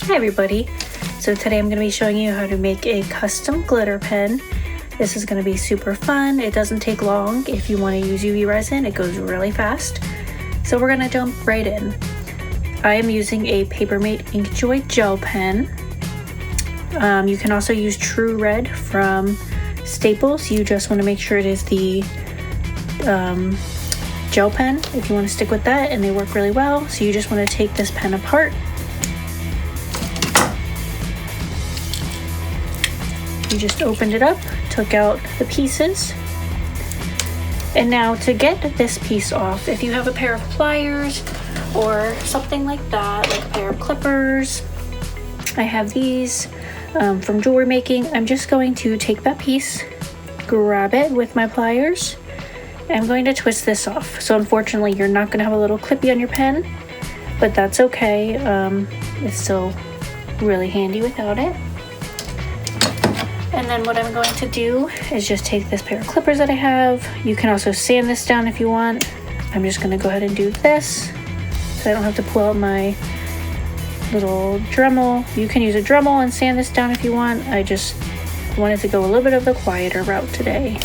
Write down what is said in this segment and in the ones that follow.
Hi everybody, so today I'm going to be showing you how to make a custom glitter pen. This is going to be super fun. It doesn't take long. If you want to use UV resin, it goes really fast. So we're going to jump right in. I am using a Papermate Inkjoy gel pen. You can also use True Red from Staples. You just want to make sure it is the gel pen if you want to stick with that, and they work really well. So you just want to take this pen apart. You just opened it up, took out the pieces. And now to get this piece off, if you have a pair of pliers or something like that, like a pair of clippers, I have these from jewelry making. I'm just going to take that piece, grab it with my pliers, and I'm going to twist this off. So unfortunately, you're not going to have a little clippy on your pen, but that's okay. It's still really handy without it. And then what I'm going to do is just take this pair of clippers that I have. You can also sand this down if you want. I'm just going to go ahead and do this so I don't have to pull out my little Dremel. You can use a Dremel and sand this down if you want. I just wanted to go a little bit of the quieter route today.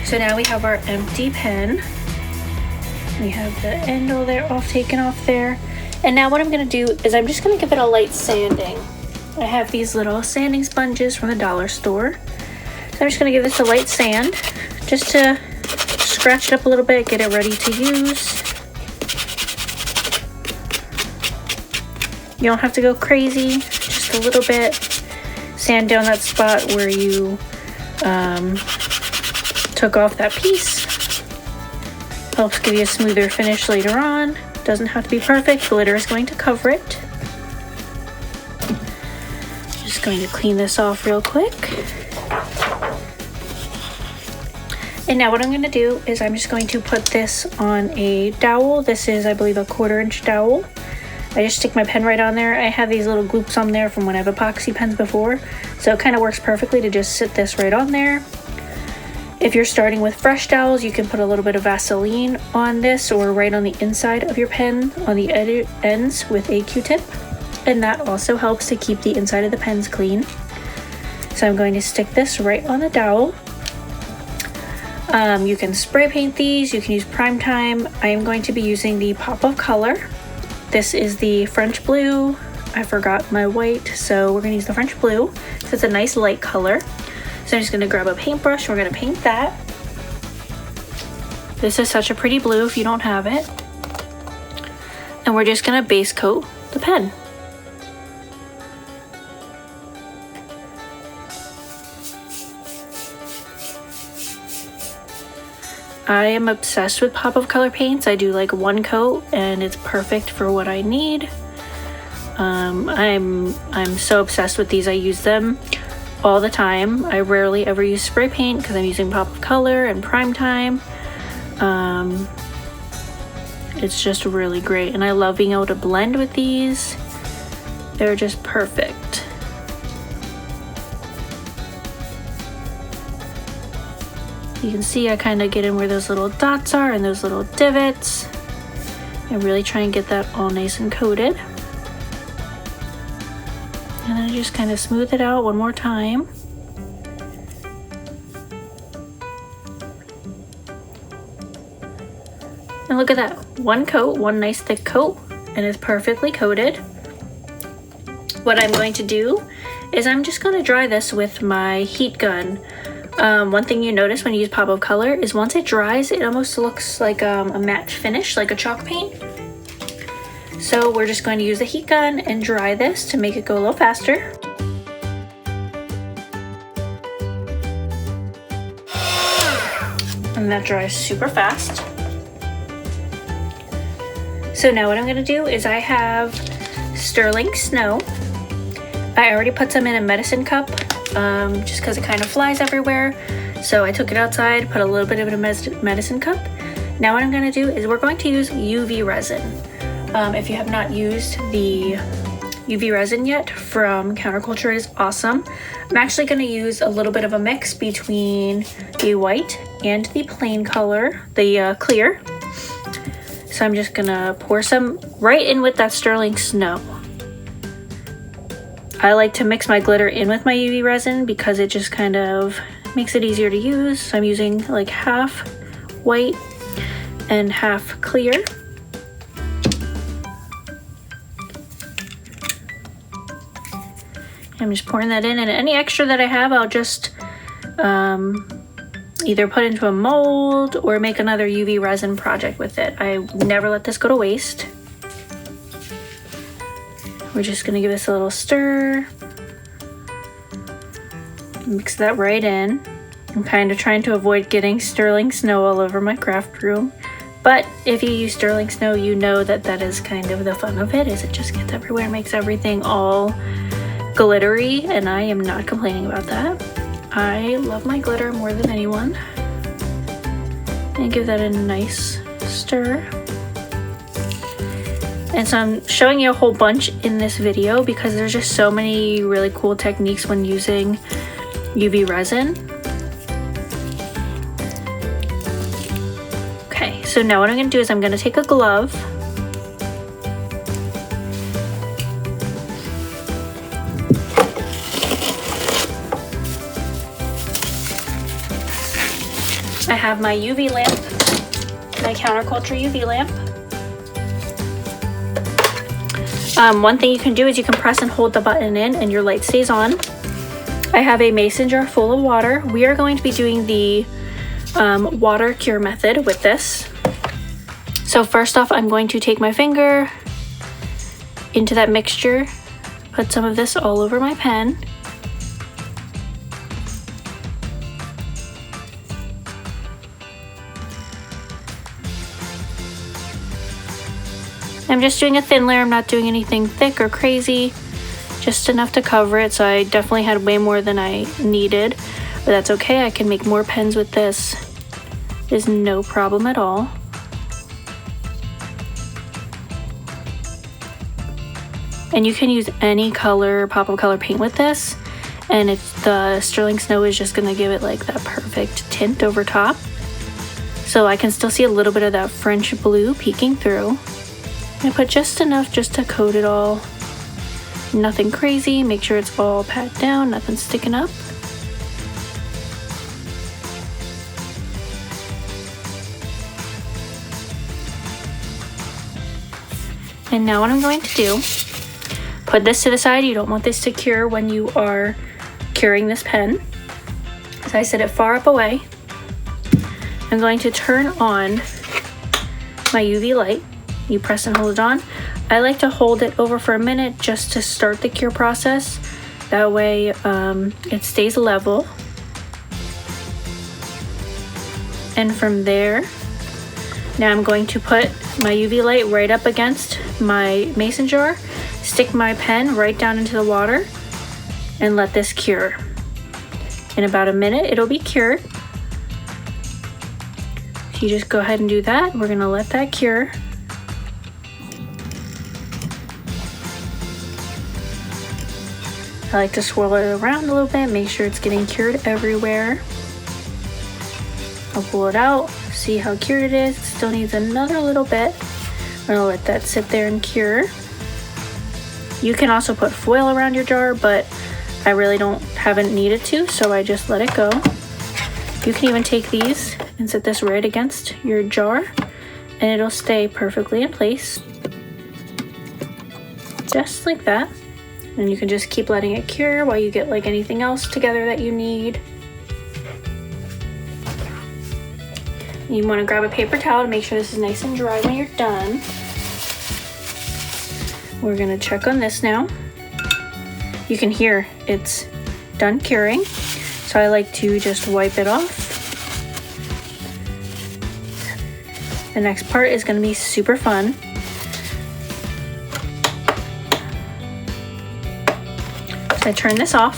So now we have our empty pen. We have the end all there taken off there. And now what I'm going to do is I'm just going to give it a light sanding. I have these little sanding sponges from the dollar store. So I'm just going to give this a light sand just to scratch it up a little bit, get it ready to use. You don't have to go crazy, just a little bit. Sand down that spot where you took off that piece. Helps give you a smoother finish later on. Doesn't have to be perfect. Glitter is going to cover it. Going to clean this off real quick. And now what I'm going to do is I'm just going to put this on a dowel. This is, I believe, a 1/4 inch dowel. I just stick my pen right on there. I have these little gloops on there from when I've epoxy pens before, so it kind of works perfectly to just sit this right on there. If you're starting with fresh dowels, you can put a little bit of Vaseline on this or right on the inside of your pen on the ends with a Q-tip. And that also helps to keep the inside of the pens clean. So I'm going to stick this right on the dowel. You can spray paint these, you can use Prime Time. I am going to be using the Pop of Color. This is the French blue. I forgot my white, so we're gonna use the French blue. So it's a nice light color. So I'm just gonna grab a paintbrush, we're gonna paint that. This is such a pretty blue if you don't have it. And we're just gonna base coat the pen. I am obsessed with Pop of Color paints. I do like 1 coat and it's perfect for what I need. I'm so obsessed with these. I use them all the time. I rarely ever use spray paint because I'm using Pop of Color and Prime Time. It's just really great, and I love being able to blend with these. They're just perfect. You can see I kind of get in where those little dots are and those little divots. I really try and get that all nice and coated. And then I just kind of smooth it out one more time. And look at that, 1 coat, 1 nice thick coat, and it's perfectly coated. What I'm going to do is I'm just going to dry this with my heat gun. One thing you notice when you use Pop of Color is once it dries, it almost looks like a matte finish, like a chalk paint. So we're just going to use the heat gun and dry this to make it go a little faster. And that dries super fast. So now what I'm going to do is I have Sterling Snow. I already put some in a medicine cup. Just because it kind of flies everywhere. So I took it outside, put a little bit of it in a medicine cup. Now what I'm going to do is we're going to use UV resin. If you have not used the UV resin yet from Counterculture, it is awesome. I'm actually going to use a little bit of a mix between the white and the plain color, the clear. So I'm just gonna pour some right in with that sterling snow. I like to mix my glitter in with my UV resin because it just kind of makes it easier to use. So I'm using like half white and half clear. I'm just pouring that in, and any extra that I have, I'll just either put into a mold or make another UV resin project with it. I never let this go to waste. We're just gonna give this a little stir. Mix that right in. I'm kind of trying to avoid getting sterling snow all over my craft room. But if you use sterling snow, you know that that is kind of the fun of it, is it just gets everywhere and makes everything all glittery, and I am not complaining about that. I love my glitter more than anyone. And give that a nice stir. And so I'm showing you a whole bunch in this video because there's just so many really cool techniques when using UV resin. Okay, so now what I'm gonna do is I'm gonna take a glove. I have my UV lamp, my counterculture UV lamp. One thing you can do is you can press and hold the button in and your light stays on. I have a mason jar full of water. We are going to be doing the water cure method with this. So first off, I'm going to take my finger into that mixture, put some of this all over my pen. I'm just doing a thin layer. I'm not doing anything thick or crazy, just enough to cover it. So I definitely had way more than I needed, but that's okay. I can make more pens with this. There's no problem at all. And you can use any color, pop-up color paint with this. And if the sterling snow is just gonna give it like that perfect tint over top. So I can still see a little bit of that French blue peeking through. I put just enough just to coat it all. Nothing crazy, make sure it's all pat down, nothing sticking up. And now what I'm going to do, put this to the side. You don't want this to cure when you are curing this pen. So I set it far up away. I'm going to turn on my UV light. You press and hold it on. I like to hold it over for a minute just to start the cure process. That way it stays level. And from there, now I'm going to put my UV light right up against my mason jar, stick my pen right down into the water, and let this cure. In about a minute, it'll be cured. So you just go ahead and do that. We're gonna let that cure. I like to swirl it around a little bit, make sure it's getting cured everywhere. I'll pull it out, see how cured it is. It still needs another little bit. I'm gonna let that sit there and cure. You can also put foil around your jar, but I really haven't needed to, so I just let it go. You can even take these and set this right against your jar, and it'll stay perfectly in place. Just like that. And you can just keep letting it cure while you get like anything else together that you need. You want to grab a paper towel to make sure this is nice and dry when you're done. We're gonna check on this now. You can hear it's done curing. So I like to just wipe it off. The next part is gonna be super fun. I turn this off.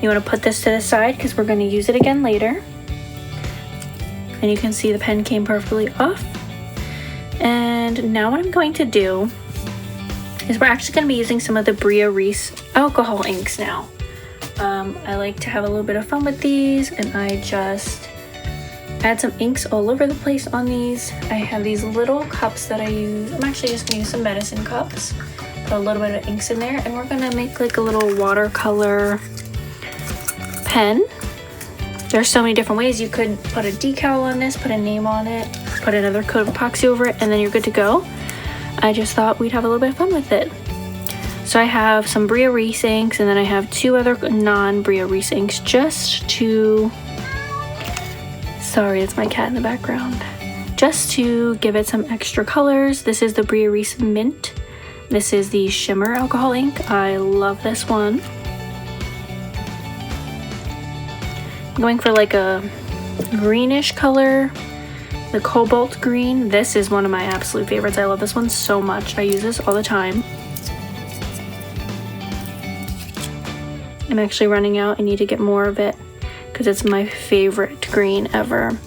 You want to put this to the side because we're going to use it again later. And you can see the pen came perfectly off. And now what I'm going to do is we're actually going to be using some of the Brea Reese Alcohol Inks now. I like to have a little bit of fun with these, and I just add some inks all over the place on these. I have these little cups that I use. I'm actually just gonna use some medicine cups. Put a little bit of inks in there, and we're gonna make like a little watercolor pen. There's so many different ways. You could put a decal on this, put a name on it, put another coat of epoxy over it, and then you're good to go. I just thought we'd have a little bit of fun with it. So I have some Brea Reese inks, and then I have 2 other non-Brea Reese inks just to, sorry, it's my cat in the background, just to give it some extra colors. This is the Brea Reese Mint. This is the Shimmer Alcohol Ink. I love this one. I'm going for like a greenish color, the cobalt green. This is one of my absolute favorites. I love this one so much. I use this all the time. I'm actually running out. I need to get more of it because it's my favorite green ever.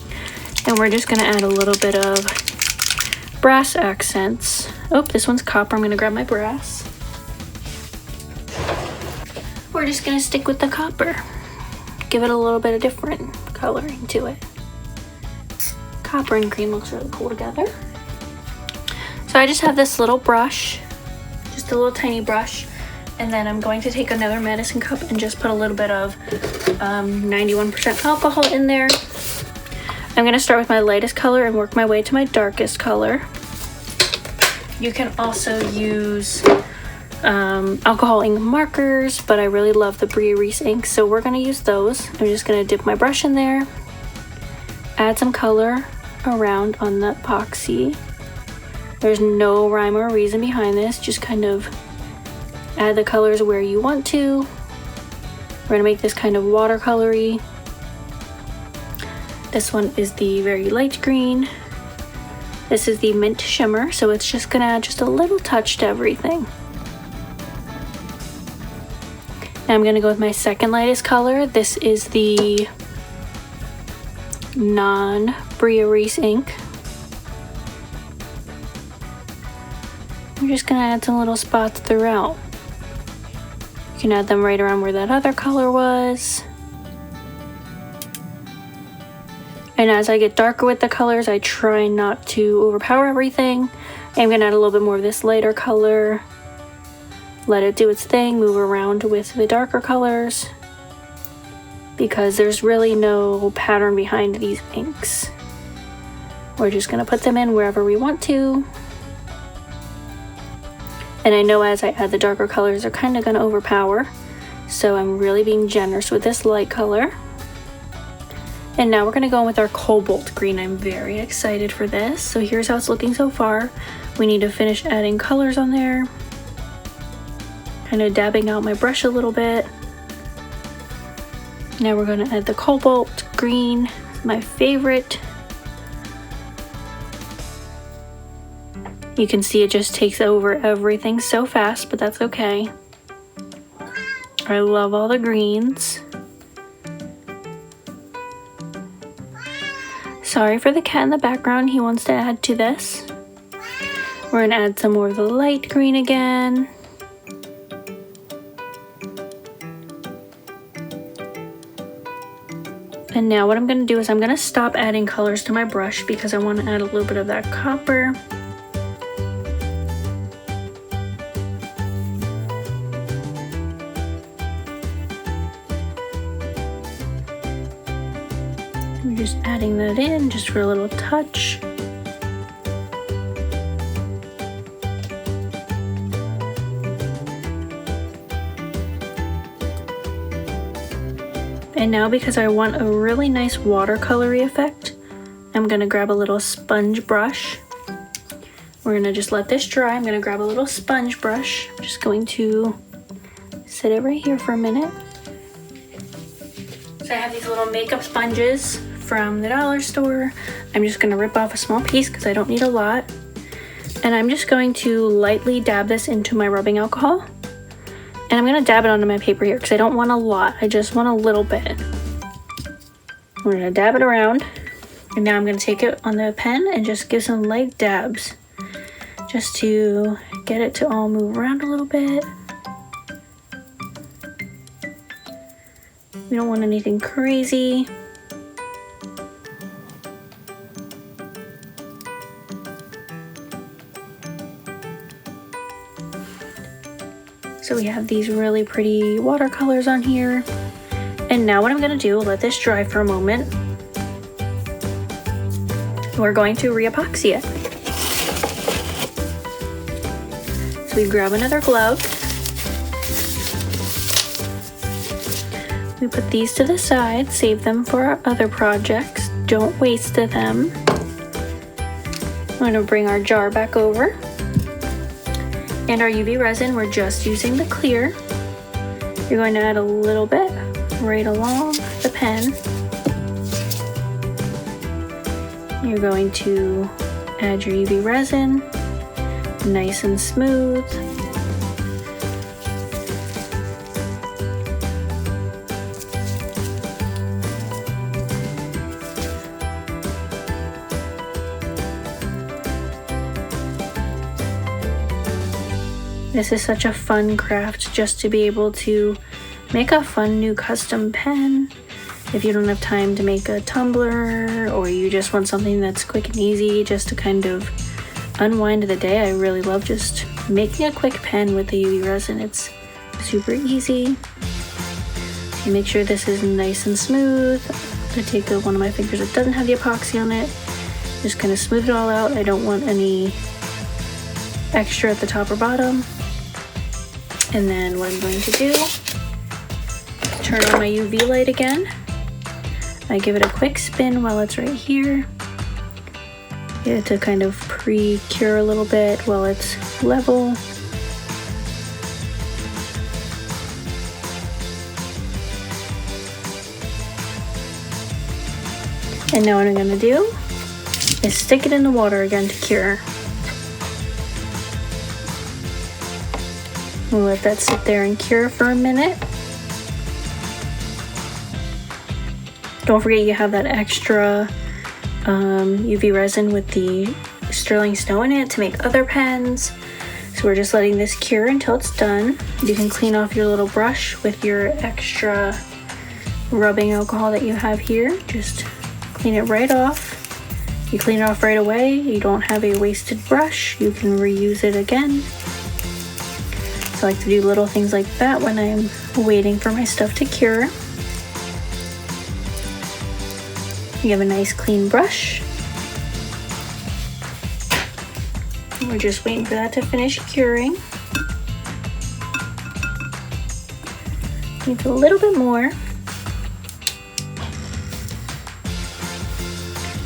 And we're just gonna add a little bit of brass accents. Oh, this one's copper. I'm gonna grab my brass. We're just gonna stick with the copper. Give it a little bit of different coloring to it. Copper and green looks really cool together. So I just have this little brush, just a little tiny brush, and then I'm going to take another medicine cup and just put a little bit of 91% alcohol in there. I'm gonna start with my lightest color and work my way to my darkest color. You can also use alcohol ink markers, but I really love the Brea Reese inks, so we're gonna use those. I'm just gonna dip my brush in there, add some color around on the epoxy. There's no rhyme or reason behind this, just kind of add the colors where you want to. We're gonna make this kind of watercolory. This one is the very light green. This is the Mint Shimmer, so it's just gonna add just a little touch to everything. Now I'm gonna go with my second lightest color. This is the non-Brea Reese ink. I'm just gonna add some little spots throughout. You can add them right around where that other color was. And as I get darker with the colors, I try not to overpower everything. I'm gonna add a little bit more of this lighter color. Let it do its thing, move around with the darker colors, because there's really no pattern behind these inks. We're just gonna put them in wherever we want to. And I know as I add the darker colors, they're kind of gonna overpower. So I'm really being generous with this light color. And now we're gonna go in with our cobalt green. I'm very excited for this. So here's how it's looking so far. We need to finish adding colors on there. Kind of dabbing out my brush a little bit. Now we're gonna add the cobalt green, my favorite. You can see it just takes over everything so fast, but that's okay. I love all the greens. Sorry for the cat in the background, he wants to add to this. We're gonna add some more of the light green again. And now what I'm gonna do is I'm gonna stop adding colors to my brush because I wanna add a little bit of that copper. I'm just adding that in just for a little touch. And now because I want a really nice watercolory effect, I'm gonna grab a little sponge brush. We're gonna just let this dry. I'm gonna grab a little sponge brush. I'm just going to set it right here for a minute. So I have these little makeup sponges from the dollar store. I'm just gonna rip off a small piece because I don't need a lot. And I'm just going to lightly dab this into my rubbing alcohol. And I'm gonna dab it onto my paper here because I don't want a lot, I just want a little bit. We're gonna dab it around. And now I'm gonna take it on the pen and just give some light dabs just to get it to all move around a little bit. We don't want anything crazy. So we have these really pretty watercolors on here. And now what I'm gonna do, let this dry for a moment. We're going to re-epoxy it. So we grab another glove. We put these to the side, save them for our other projects. Don't waste them. I'm gonna bring our jar back over. And our UV resin, we're just using the clear. You're going to add a little bit right along the pen. You're going to add your UV resin, nice and smooth. This is such a fun craft, just to be able to make a fun new custom pen. If you don't have time to make a tumbler, or you just want something that's quick and easy just to kind of unwind the day, I really love just making a quick pen with the UV resin. It's super easy. Make sure this is nice and smooth. I take one of my fingers that doesn't have the epoxy on it, just kind of smooth it all out. I don't want any extra at the top or bottom. And then what I'm going to do, turn on my UV light again. I give it a quick spin while it's right here. Get it to kind of pre-cure a little bit while it's level. And now what I'm gonna do is stick it in the water again to cure. We'll let that sit there and cure for a minute. Don't forget you have that extra UV resin with the sterling snow in it to make other pens. So we're just letting this cure until it's done. You can clean off your little brush with your extra rubbing alcohol that you have here. Just clean it right off. You clean it off right away. You don't have a wasted brush. You can reuse it again. So I like to do little things like that when I'm waiting for my stuff to cure. You have a nice clean brush. We're just waiting for that to finish curing. Need a little bit more.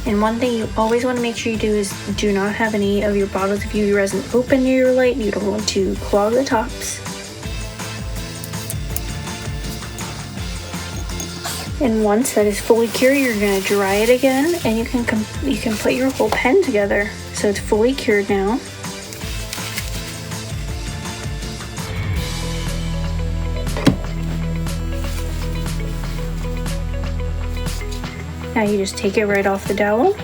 And one thing you always want to make sure you do is do not have any of your bottles of UV resin open near your light. You don't want to clog the tops. And once that is fully cured, you're going to dry it again, and you can put your whole pen together. So it's fully cured now. Now you just take it right off the dowel.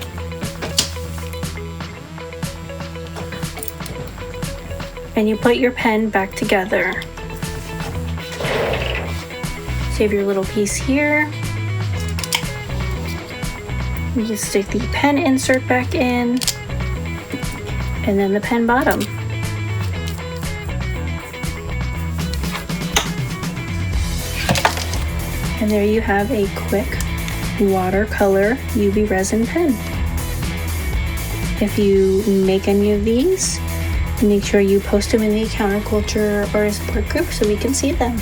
And you put your pen back together. Save your little piece here. You just stick the pen insert back in, and then the pen bottom. And there you have a quick watercolor UV resin pen. If you make any of these, make sure you post them in the counterculture or a support group so we can see them.